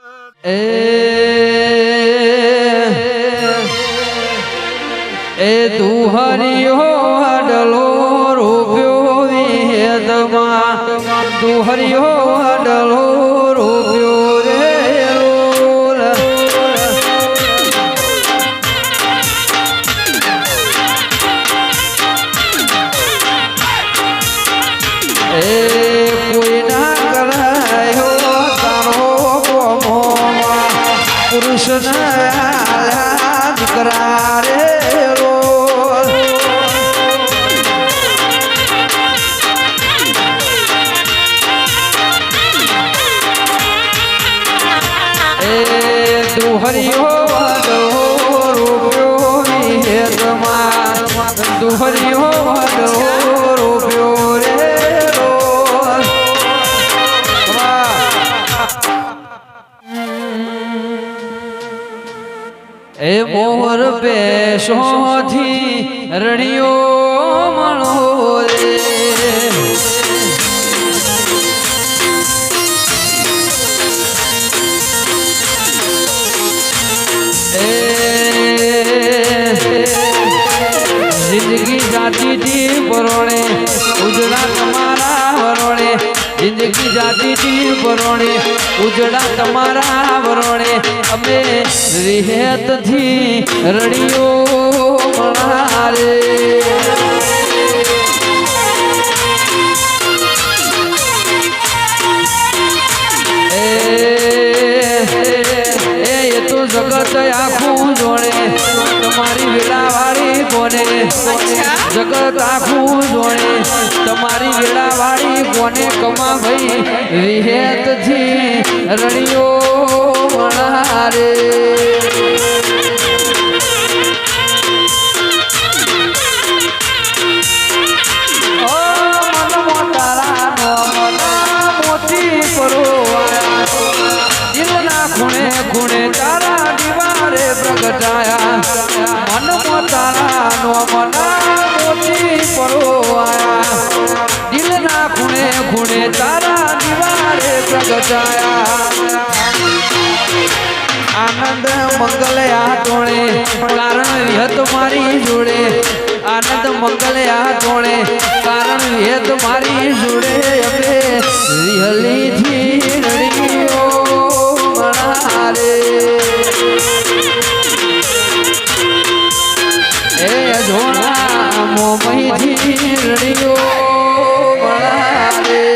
એ દુહરિયો હડલો રૂપ્યો વેદમાં દુહરિયો હડલો રૂપ્યો રે લોલ એ કોઈ ના કરાયો તારો મોમાં પુરુષ ના દીકરા રે દુહરિયો વડો રૂપ્યો વિહેતમાં દુહરિયો વડો રૂપ્યો રે રોલ એ મોર બેસોથી રણિયો મણો રે जिंदगी जाती थी बरोणे उजड़ा तुम्हारा बरोणे जिंदगी जाती थी बरोणे उजड़ा तुम्हारा बरोणे अबे रिहत थी रड़ियो मनारे ये तो जगत आखू जोड़े तुम्हारी वेलावाड़ी कोने जगत आखू जोड़े तुम्हारी वेलावाड़ी कोने कमा भाई विहेत थी रड़ियो मनारे ओ मन मोतारा मना मोती परोया दिल ना खुणे खुणे तारा दीवारे प्रगटाया मन मोतारा नो मना मोती परोया दिल ना खुणे खुणे तारा दीवारे प्रगटाया आनंद मंगल आ तोड़े कारण यह तुम्हारी जोड़े आनंद मंगल आ तोड़े कारण यह तुम्हारी जोड़े अबे रिहली थी रड़ियो मनारे ए झोड़ा मोमही थी रड़ियो मनारे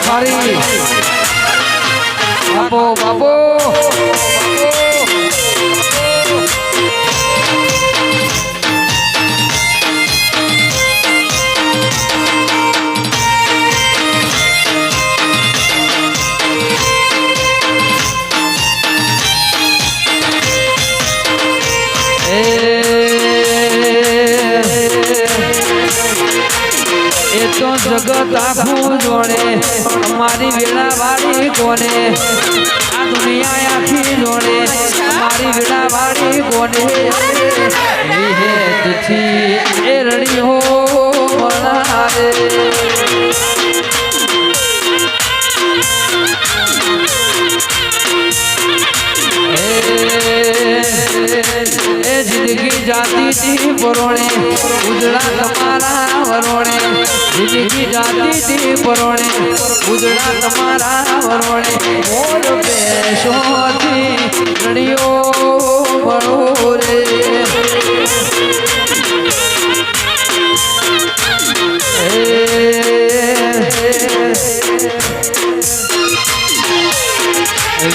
खारी बाबो बाबो तो जगत आखू जोड़े हमारी वेलावाड़ी कोने आ दुनिया आखी जोड़े हमारी वेलावाड़ी कोने विहेत थी ए रड़ी हो मनारे जिंदगी जाती थी बरोणे उजड़ा तुम्हारा वरोणे जिंदगी जाती थी बरोणे उजड़ा तुम्हारा वरोणे मोर पेशो थी रड़ियो बड़ो रे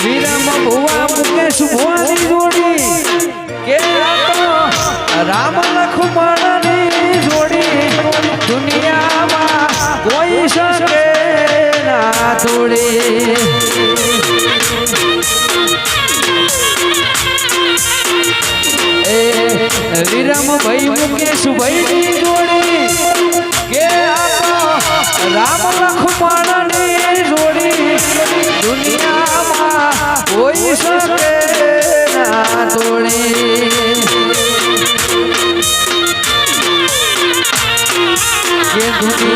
वीरम भुआ मुकेश भुआनी जोड़ी के राम लक्ष्मण जोड़ी दुनिया में कोई सके ना तोड़े वीरम भाई मुकेश भाई जोड़ी के राम लक्ष्मण जोड़ी दुनिया में कोई કોઈ શકે ના તોડે કે દુનિયા